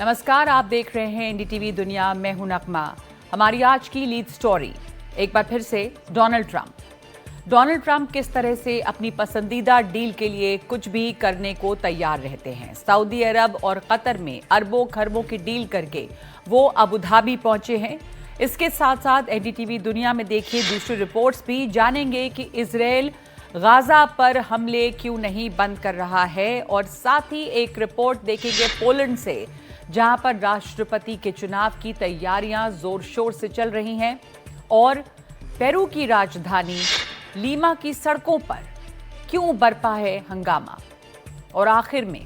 नमस्कार, आप देख रहे हैं एनडीटीवी दुनिया। मैं हूं नकमा। हमारी आज की लीड स्टोरी एक बार फिर से डोनाल्ड ट्रंप किस तरह से अपनी पसंदीदा डील के लिए कुछ भी करने को तैयार रहते हैं। सऊदी अरब और कतर में अरबों खरबों की डील करके वो अबू धाबी पहुंचे हैं। इसके साथ साथ एनडीटीवी दुनिया में देखिए दूसरी रिपोर्ट्स भी जानेंगे कि इजरायल गाजा पर हमले क्यों नहीं बंद कर रहा है, और साथ ही एक रिपोर्ट देखेंगे पोलैंड से, जहां पर राष्ट्रपति के चुनाव की तैयारियां जोर शोर से चल रही हैं, और पेरू की राजधानी लीमा की सड़कों पर क्यों बरपा है हंगामा, और आखिर में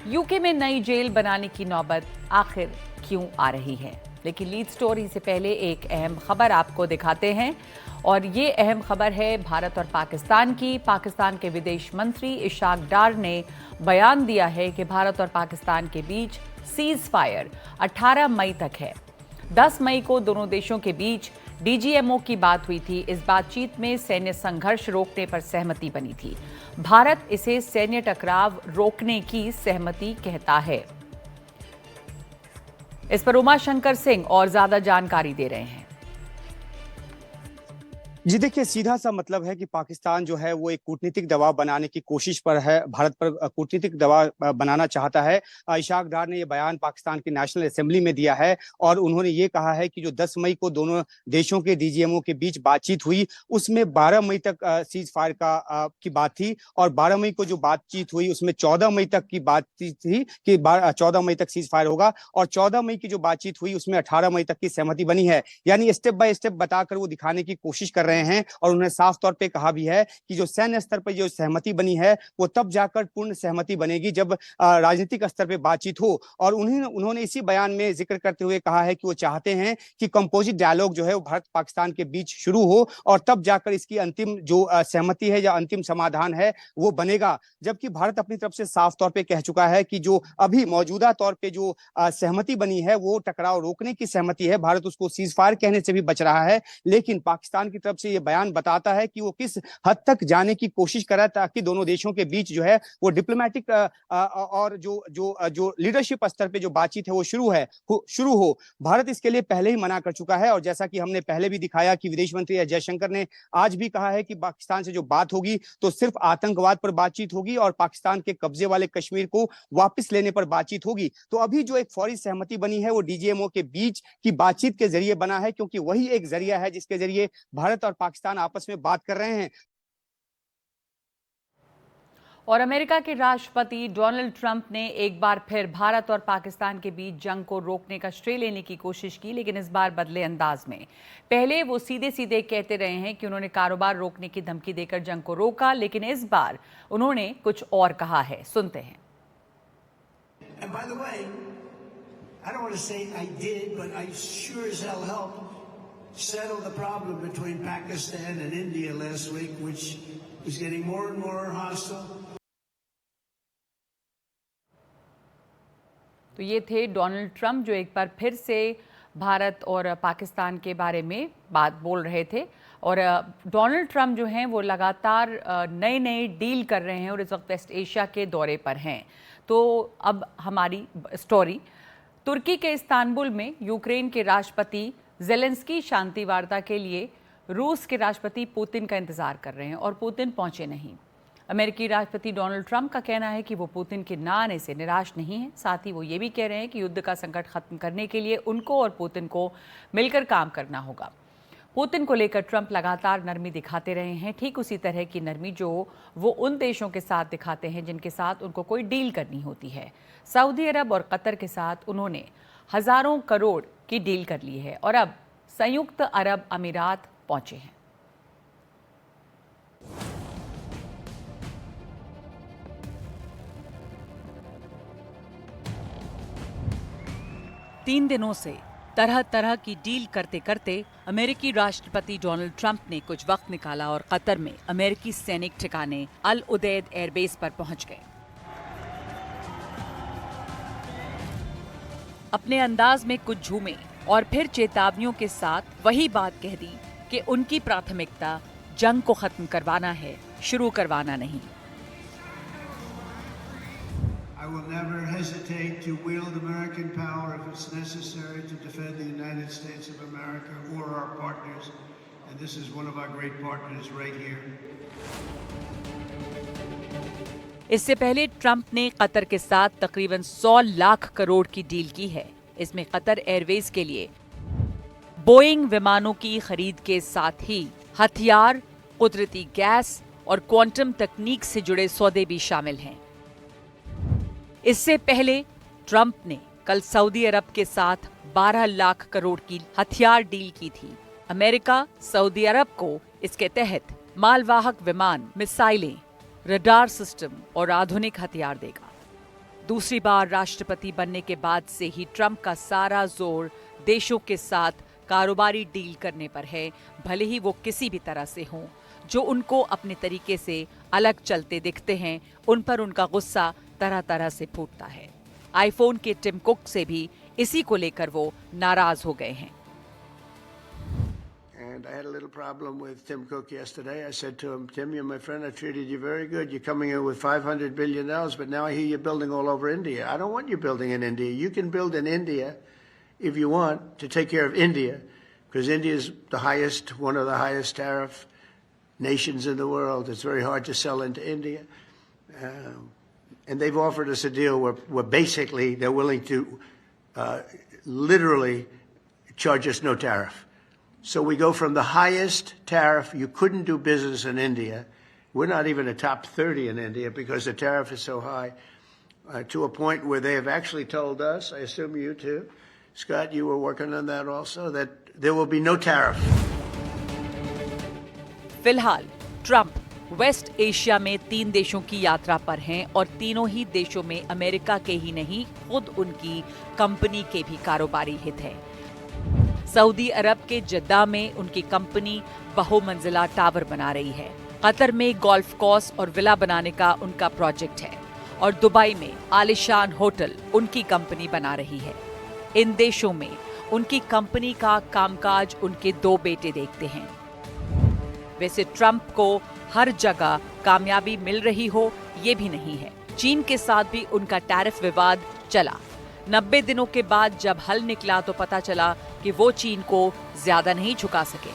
यूके में नई जेल बनाने की नौबत आखिर क्यों आ रही है। लेकिन लीड स्टोरी से पहले एक अहम खबर आपको दिखाते हैं, और ये अहम खबर है भारत और पाकिस्तान की। पाकिस्तान के विदेश मंत्री इशाक डार ने बयान दिया है कि भारत और पाकिस्तान के बीच सीज फायर 18 मई तक है। 10 मई को दोनों देशों के बीच डीजीएमओ की बात हुई थी। इस बातचीत में सैन्य संघर्ष रोकने पर सहमति बनी थी। भारत इसे सैन्य टकराव रोकने की सहमति कहता है। इस पर उमाशंकर सिंह और ज्यादा जानकारी दे रहे हैं। जी देखिए, सीधा सा मतलब है कि पाकिस्तान जो है वो एक कूटनीतिक दबाव बनाने की कोशिश पर है, भारत पर कूटनीतिक दबाव बनाना चाहता है। इशाक डार ने ये बयान पाकिस्तान की नेशनल असेंबली में दिया है, और उन्होंने ये कहा है कि जो 10 मई को दोनों देशों के डीजीएमओ के बीच बातचीत हुई, उसमें 12 मई तक सीज फायर की बात थी, और 12 मई को जो बातचीत हुई उसमें 14 मई तक की बातचीत थी कि 14 मई तक सीज फायर होगा, और 14 मई की जो बातचीत हुई उसमें 18 मई तक की सहमति बनी है। यानी स्टेप बाय स्टेप बताकर वो दिखाने की कोशिश कर रहे हैं, और उन्होंने साफ तौर पे कहा भी है कि जो सैन्य स्तर पर जो सहमति बनी है वो तब जाकर पूर्ण सहमति बनेगी जब राजनीतिक स्तर पे बातचीत हो। और उन्होंने इसी बयान में जिक्र करते हुए कहा है कि वो चाहते हैं कि कंपोजिट डायलॉग जो है वो भारत पाकिस्तान के बीच शुरू हो, और तब जाकर इसकी अंतिम जो सहमति है या अंतिम समाधान है वो बनेगा। जबकि भारत अपनी तरफ से साफ तौर पे कह चुका है कि जो अभी मौजूदा तौर पे जो सहमति बनी है वो टकराव रोकने की सहमति है। भारत उसको सीज फायर कहने से भी बच रहा है, लेकिन पाकिस्तान की तरफ से ये बयान बताता है कि वो किस हद तक जाने की कोशिश कर रहा है ताकि दोनों देशों के बीच जो है वो डिप्लोमेटिक और जो लीडरशिप स्तर पे जो बातचीत है वो शुरू हो। भारत इसके लिए पहले ही मना कर चुका है, और जैसा कि हमने पहले भी दिखाया कि विदेश मंत्री एस जयशंकर ने आज भी कहा है कि पाकिस्तान से जो बात होगी तो सिर्फ आतंकवाद पर बातचीत होगी, और पाकिस्तान के कब्जे वाले कश्मीर को वापस लेने पर बातचीत होगी। तो अभी जो एक फौरी सहमति बनी है वो डीजीएमओ के बीच की बातचीत के जरिए बना है, क्योंकि वही एक जरिया है जिसके जरिए भारत और पाकिस्तान आपस में बात कर रहे हैं। और अमेरिका के राष्ट्रपति डोनाल्ड ट्रंप ने एक बार फिर भारत और पाकिस्तान के बीच जंग को रोकने का श्रेय लेने की कोशिश की, लेकिन इस बार बदले अंदाज में। पहले वो सीधे सीधे कहते रहे हैं कि उन्होंने कारोबार रोकने की धमकी देकर जंग को रोका, लेकिन इस बार उन्होंने कुछ और कहा है। सुनते हैं। settle the problem between Pakistan and India last week, which was getting more and more hostile. तो ये थे डोनाल्ड ट्रंप जो एक बार फिर से भारत और पाकिस्तान के बारे में बात बोल रहे थे। और डोनाल्ड ट्रंप जो हैं वो लगातार नए नए डील कर रहे हैं, और इस वक्त वेस्ट एशिया के दौरे पर हैं। तो अब हमारी स्टोरी, तुर्की के इस्तांबुल में यूक्रेन के राष्ट्रपति ज़ेलेंस्की शांति वार्ता के लिए रूस के राष्ट्रपति पुतिन का इंतजार कर रहे हैं, और पुतिन पहुंचे नहीं। अमेरिकी राष्ट्रपति डोनाल्ड ट्रंप का कहना है कि वो पुतिन के ना आने से निराश नहीं है। साथ ही वो ये भी कह रहे हैं कि युद्ध का संकट खत्म करने के लिए उनको और पुतिन को मिलकर काम करना होगा। पुतिन को लेकर ट्रंप लगातार नरमी दिखाते रहे हैं, ठीक उसी तरह की नरमी जो वो उन देशों के साथ दिखाते हैं जिनके साथ उनको कोई डील करनी होती है। सऊदी अरब और कतर के साथ उन्होंने हजारों करोड़ की डील कर ली है, और अब संयुक्त अरब अमीरात पहुंचे हैं। तीन दिनों से तरह तरह की डील करते करते अमेरिकी राष्ट्रपति डोनाल्ड ट्रंप ने कुछ वक्त निकाला और कतर में अमेरिकी सैनिक ठिकाने अल उदैद एयरबेस पर पहुंच गए। अपने अंदाज में कुछ झूमे और फिर चेतावनियों के साथ वही बात कह दी कि उनकी प्राथमिकता जंग को खत्म करवाना है, शुरू करवाना नहीं। I will never hesitate to wield American power if it's necessary to defend the United States of America or our partners. And this is one of our great partners right here. इससे पहले Trump ने Qatar के साथ तकरीबन 100 लाख करोड़ की deal की है। इसमें कतर एयरवेज के लिए बोइंग विमानों की खरीद के साथ ही हथियार, कुदरती गैस और क्वांटम तकनीक से जुड़े सौदे भी शामिल हैं। इससे पहले ट्रंप ने कल सऊदी अरब के साथ 12 लाख करोड़ की हथियार डील की थी। अमेरिका सऊदी अरब को इसके तहत मालवाहक विमान, मिसाइलें, रडार सिस्टम और आधुनिक हथियार देगा। दूसरी बार राष्ट्रपति बनने के बाद से ही ट्रंप का सारा जोर देशों के साथ कारोबारी डील करने पर है, भले ही वो किसी भी तरह से हों। जो उनको अपने तरीके से अलग चलते दिखते हैं, उन पर उनका गुस्सा तरह तरह से फूटता है। आईफोन के टिम कुक से भी इसी को लेकर वो नाराज हो गए हैं। And I had a little problem with Tim Cook yesterday. I said to him, Tim, you're my friend. I treated you very good. You're coming in with $500 billion, but now I hear you're building all over India. I don't want you building in India. You can build in India if you want to take care of India, because India is one of the highest tariff nations in the world. It's very hard to sell into India. And they've offered us a deal where basically they're willing to literally charge us no tariff. So we go from the highest tariff, you couldn't do business in India. We're not even a top 30 in India because the tariff is so high, to a point where they have actually told us, I assume you too, Scott, you were working on that also, that there will be no tariff. फिलहाल Trump waste Asia में 3 देशों की यात्रा पर हैं और तीनों ही देशों में अमेरिका के ही नहीं, खुद उनकी कंपनी के भी कारोबारी हित हैं। सऊदी अरब के जद्दा में उनकी कंपनी बहुमंजिला टावर बना रही है। कतर में गोल्फ कोर्स और विला बनाने का उनका प्रोजेक्ट है और दुबई में आलिशान होटल उनकी कंपनी बना रही है। इन देशों में उनकी कंपनी का कामकाज उनके 2 बेटे देखते हैं। वैसे ट्रंप को हर जगह कामयाबी मिल रही हो ये भी नहीं है। चीन के साथ भी उनका टैरिफ विवाद चला। 90 दिनों के बाद जब हल निकला तो पता चला कि वो चीन को ज्यादा नहीं झुका सके।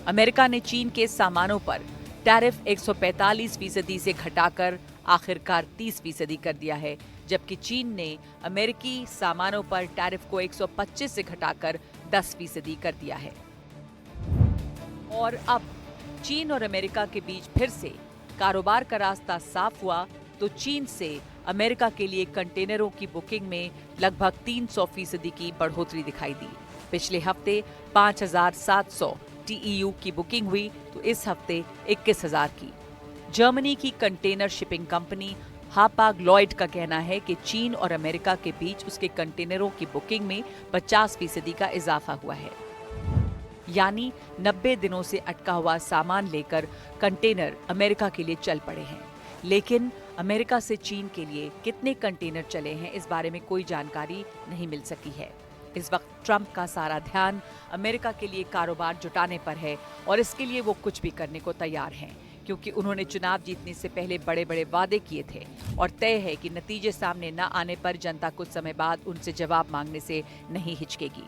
अमेरिका ने चीन के सामानों पर टैरिफ 145% से घटाकर आखिरकार 30% कर दिया है, जबकि चीन ने अमेरिकी सामानों पर टैरिफ को 125 से घटाकर 10% कर दिया है। और अब चीन और अमेरिका के बीच फिर से कारोबार का रास्ता साफ हुआ तो चीन से अमेरिका के लिए कंटेनरों की बुकिंग में लगभग 300% की बढ़ोतरी दिखाई दी। पिछले हफ्ते 5,700 TEU की बुकिंग हुई तो इस हफ्ते 21,000 की। जर्मनी की कंटेनर शिपिंग कंपनी हापाग लॉयड का कहना है कि चीन और अमेरिका के बीच उसके कंटेनरों की बुकिंग में 50% का इजाफा हुआ है। यानी 90 दिनों से अटका हुआ सामान लेकर कंटेनर अमेरिका के लिए चल पड़े हैं। लेकिन अमेरिका से चीन के लिए कितने कंटेनर चले हैं इस बारे में कोई जानकारी नहीं मिल सकी है। इस वक्त ट्रंप का सारा ध्यान अमेरिका के लिए कारोबार जुटाने पर है और इसके लिए वो कुछ भी करने को तैयार हैं, क्योंकि उन्होंने चुनाव जीतने से पहले बड़े बड़े वादे किए थे और तय है कि नतीजे सामने न आने पर जनता कुछ समय बाद उनसे जवाब मांगने से नहीं हिचकेगी।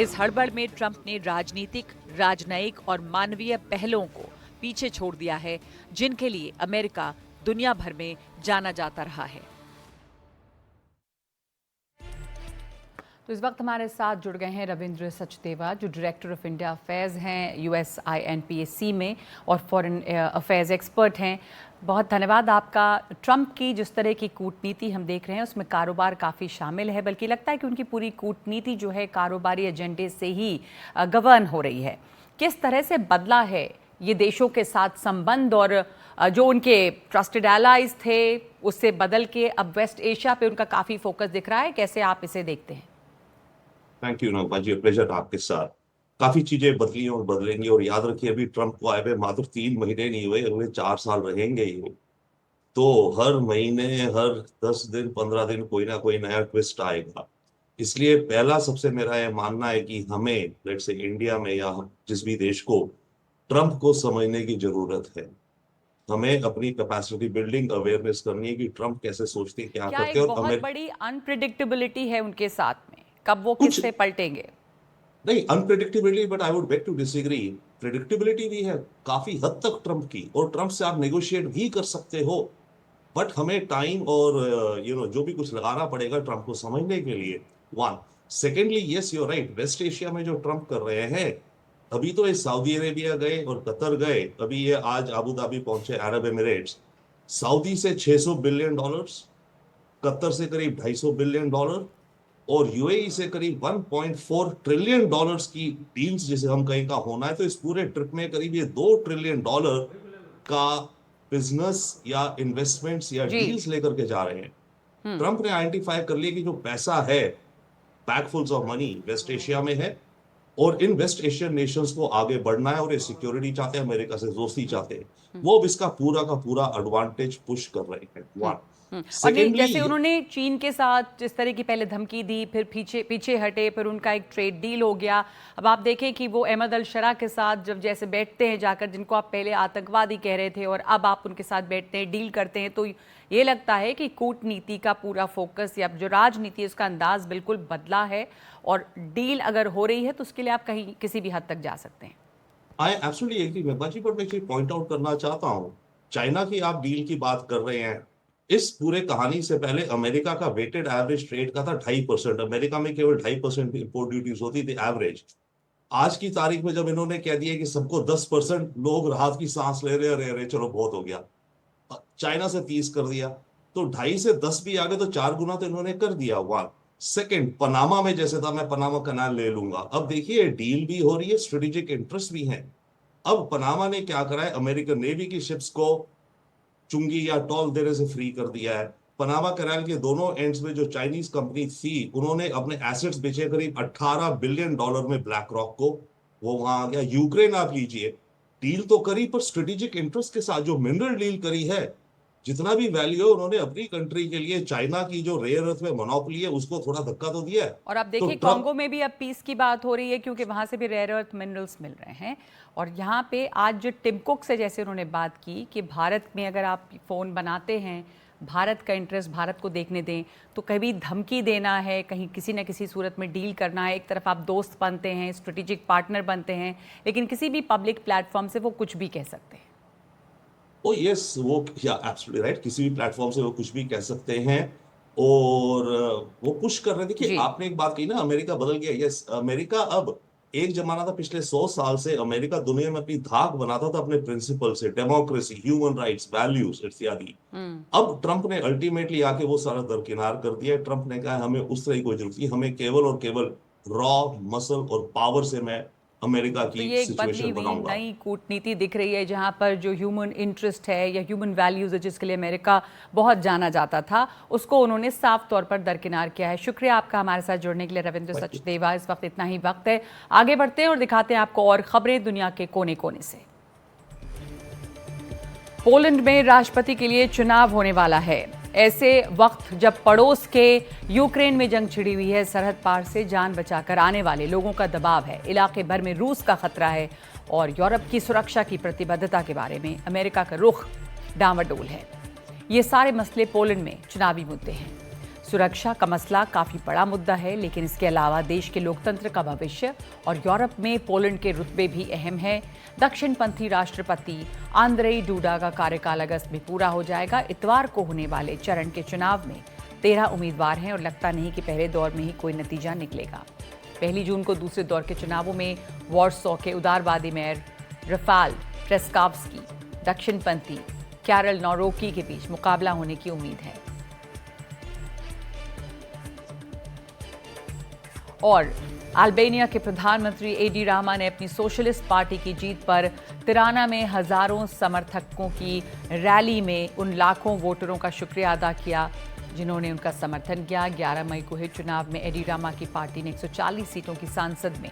इस हड़बड़ में ट्रंप ने राजनीतिक, राजनयिक और मानवीय पहलुओं को पीछे छोड़ दिया है, जिनके लिए अमेरिका दुनिया भर में जाना जाता रहा है। तो इस वक्त हमारे साथ जुड़ गए हैं रविंद्र सचदेवा, जो डायरेक्टर ऑफ इंडिया अफेयर्स हैं USINPAC में और फॉरेन अफेयर्स एक्सपर्ट हैं। बहुत धन्यवाद आपका। ट्रंप की जिस तरह की कूटनीति हम देख रहे हैं उसमें कारोबार काफ़ी शामिल है, बल्कि लगता है कि उनकी पूरी कूटनीति जो है कारोबारी एजेंडे से ही गवर्न हो रही है। किस तरह से बदला है ये देशों के साथ संबंध और जो उनके ट्रस्टेड एलाइज थे उससे बदल के अब वेस्ट एशिया पे उनका काफ़ी फोकस दिख रहा है, कैसे आप इसे देखते हैं? थैंक यू नौका जी, प्लेजर आपके साथ। काफी चीजें बदली और बदलेंगी और याद रखिए अभी ट्रंप को आए हुए मात्र 3 महीने नहीं हुए, अगले 4 साल रहेंगे ही। तो हर महीने, हर 10 दिन, 15 दिन कोई ना कोई नया ट्विस्ट आएगा। इसलिए पहला सबसे मेरा यह मानना है कि हमें लेट्स से इंडिया में या जिस भी देश को ट्रंप को समझने की जरूरत है। हमें अपनी कैपेसिटी बिल्डिंग अवेयरनेस करनी है कि ट्रम्प कैसे सोचते हैं, क्या क्या करते एक हैं। और बहुत बड़ी अनप्रिडिक्टेबिलिटी है उनके साथ में, कब वो कुछ किससे पलटेंगे? नहीं, unpredictability, but I would beg to disagree. Predictability भी है काफी हद तक ट्रम्प की, और ट्रम्प से आप नेगोशिएट भी कर सकते हो, बट हमें टाइम और जो भी कुछ लगाना पड़ेगा ट्रम्प को समझने के लिए। One, secondly, yes you right, west Asia में जो ट्रम्प कर रहे हैं, अभी तो ये सऊदी अरेबिया गए और कतर गए, अभी ये आज अबू धाबी पहुंचे, अरब एमिरेट्स। सऊदी से $600 बिलियन, कतर से करीब $250 बिलियन, और यूएई से करीब $1.4 ट्रिलियन की डील्स जिसे हम कहीं का होना है। तो इस पूरे ट्रिप में करीब ये $2 ट्रिलियन का बिजनेस या इन्वेस्टमेंट्स या जी। डील्स लेकर के जा रहे हैं। ट्रम्प ने आइडेंटिफाई कर लिया कि जो पैसा है, बैगफुल्स ऑफ मनी वेस्ट एशिया में है, और इन वेस्ट एशियन नेशंस को आगे बढ़ना है, और ये सिक्योरिटी चाहते हैं, अमेरिका से दोस्ती चाहते हैं। वो अब इसका पूरा का पूरा एडवांटेज पुश कर रहे हैं। वन, और नहीं, जैसे सेकेंडली, उन्होंने चीन के साथ जिस तरह की पहले धमकी दी, फिर पीछे पीछे हटे, फिर उनका एक ट्रेड डील हो गया। अब आप देखें कि वो अहमद अल शरा के साथ जब जैसे बैठते हैं जाकर, जिनको आप पहले आतंकवादी कह रहे थे और अब आप उनके साथ बैठते हैं, डील करते हैं, तो ये लगता है कि कूटनीति का पूरा फोकस या जो राजनीति है उसका अंदाज बिल्कुल बदला है, और डील अगर हो रही है तो उसके लिए आप कहीं किसी भी हद तक जा सकते हैं। आई एब्सोल्युटली एग्री मेघना जी, बट मैं एक पॉइंट आउट करना चाहता हूँ। चाइना की आप डील की बात कर रहे हैं, इस पूरे कहानी से पहले अमेरिका का वेटेड एवरेज ट्रेड का था 2.5%। अमेरिका में केवल 2.5% इंपोर्ट ड्यूटीज होती थी एवरेज। आज की तारीख में जब इन्होंने कह दिया कि सबको 10%, लोग राहत की सांस ले रहे चलो बहुत हो गया। चाइना से 30 कर दिया, तो 2.5 से 10 भी आ गए, तो 4 गुना तो इन्होंने कर दिया। वन, सेकंड, पनामा में जैसे था, मैं पनामा कनाल ले लूंगा, अब देखिए डील भी हो रही है, स्ट्रेटेजिक इंटरेस्ट भी है। अब पनामा ने क्या करा है, अमेरिकन नेवी की शिप्स को चुंगी या टोल देने से फ्री कर दिया है। पनामा कैनाल के दोनों एंड्स में जो चाइनीज कंपनी थी, उन्होंने अपने एसेट्स बेचे करीब $18 बिलियन में ब्लैक रॉक को, वो वहां आ गया। यूक्रेन आप लीजिए, डील तो करी, पर स्ट्रेटेजिक इंटरेस्ट के साथ जो मिनरल डील करी है, जितना भी वैल्यू है, उन्होंने अपनी कंट्री के लिए चाइना की जो रेयर अर्थ में मोनोपोली है उसको थोड़ा धक्का तो दिया है। और आप देखिए तो कॉन्गो में भी अब पीस की बात हो रही है, क्योंकि वहां से भी रेयर अर्थ मिनरल्स मिल रहे हैं। और यहाँ पे आज जो टिम कुक से जैसे उन्होंने बात की कि भारत में अगर आप फ़ोन बनाते हैं, भारत का इंटरेस्ट भारत को देखने दें, तो कभी धमकी देना है, कहीं किसी न किसी सूरत में डील करना है, एक तरफ आप दोस्त बनते हैं, स्ट्रेटेजिक पार्टनर बनते हैं, लेकिन किसी भी पब्लिक प्लेटफॉर्म से वो कुछ भी कह सकते हैं। ओ यस, वो या एब्सोल्युटली राइट, किसी भी प्लेटफॉर्म से वो कुछ भी कह सकते हैं, और वो पुश कर रहे हैं। देखिए, जी। आपने एक बात कही ना, अमेरिका बदल गया। यस, अमेरिका अब, एक जमाना था पिछले 100 साल से अमेरिका दुनिया में अपनी धाक बनाता था अपने प्रिंसिपल से, डेमोक्रेसी, ह्यूमन राइट्स, वैल्यूज इत्यादि। अब ट्रंप ने अल्टीमेटली आके वो सारा दरकिनार कर दिया। ट्रंप ने कहा हमें उस तरह की कोई जरूरत नहीं, हमें केवल और केवल रॉ मसल और पावर से मैं अमेरिका तो की ये एक बदली सिचुएशन हुई बनाऊंगा। नई कूटनीति दिख रही है, जहां पर जो ह्यूमन इंटरेस्ट है या ह्यूमन वैल्यूज है, जिसके लिए अमेरिका बहुत जाना जाता था, उसको उन्होंने साफ तौर पर दरकिनार किया है। शुक्रिया आपका हमारे साथ जुड़ने के लिए रविंद्र सचदेवा। इस वक्त इतना ही वक्त है, आगे बढ़ते हैं और दिखाते हैं आपको और खबरें दुनिया के कोने कोने से। पोलैंड में राष्ट्रपति के लिए चुनाव होने वाला है। ऐसे वक्त जब पड़ोस के यूक्रेन में जंग छिड़ी हुई है, सरहद पार से जान बचाकर आने वाले लोगों का दबाव है, इलाके भर में रूस का खतरा है, और यूरोप की सुरक्षा की प्रतिबद्धता के बारे में अमेरिका का रुख डांवाडोल है। ये सारे मसले पोलैंड में चुनावी मुद्दे हैं। सुरक्षा का मसला काफ़ी बड़ा मुद्दा है, लेकिन इसके अलावा देश के लोकतंत्र का भविष्य और यूरोप में पोलैंड के रुतबे भी अहम है। दक्षिणपंथी राष्ट्रपति आंद्रेई डूडा का कार्यकाल अगस्त में पूरा हो जाएगा। इतवार को होने वाले चरण के चुनाव में 13 उम्मीदवार हैं और लगता नहीं कि पहले दौर में ही कोई नतीजा निकलेगा। 1 जून को दूसरे दौर के चुनावों में वॉर्सो के उदारवादी मेयर रफाल ट्रेस्काव्स्की, दक्षिणपंथी कैरल नौरोकी के बीच मुकाबला होने की उम्मीद है। और अल्बानिया के प्रधानमंत्री एडी रामा ने अपनी सोशलिस्ट पार्टी की जीत पर तिराना में हजारों समर्थकों की रैली में उन लाखों वोटरों का शुक्रिया अदा किया जिन्होंने उनका समर्थन किया। 11 मई को हुए चुनाव में एडी रामा की पार्टी ने 140 सीटों की सांसद में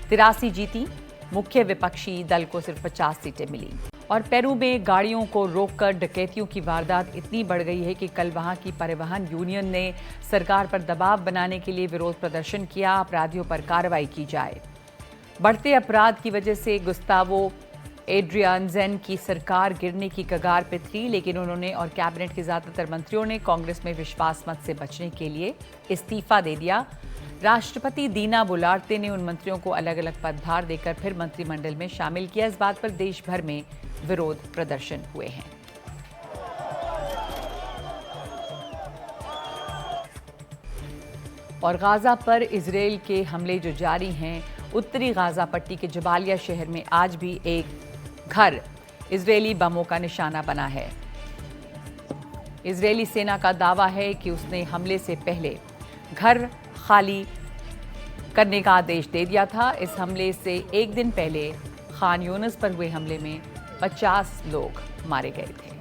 83 जीती। मुख्य विपक्षी दल को सिर्फ 50 सीटें मिली। और पेरू में गाड़ियों को रोककर डकैतियों की वारदात इतनी बढ़ गई है कि कल वहां की परिवहन यूनियन ने सरकार पर दबाव बनाने के लिए विरोध प्रदर्शन किया, अपराधियों पर कार्रवाई की जाए। बढ़ते अपराध की वजह से गुस्तावो एड्रियन ज़ेन की सरकार गिरने की कगार पर थी, लेकिन उन्होंने और कैबिनेट के ज़्यादातर मंत्रियों ने कांग्रेस में विश्वास मत से बचने के लिए इस्तीफा दे दिया। राष्ट्रपति दीना बुलार्ते ने उन मंत्रियों को अलग अलग पदभार देकर फिर मंत्रिमंडल में शामिल किया। इस बात पर देश भर में विरोध प्रदर्शन हुए हैं। और गाजा पर इजराइल के हमले जो जारी हैं, उत्तरी गाजा पट्टी के जबालिया शहर में आज भी एक घर इजरायली बमों का निशाना बना है। इजरायली सेना का दावा है कि उसने हमले से पहले घर खाली करने का आदेश दे दिया था। इस हमले से एक दिन पहले खान यूनिस पर हुए हमले में 50 लोग मारे गए थे।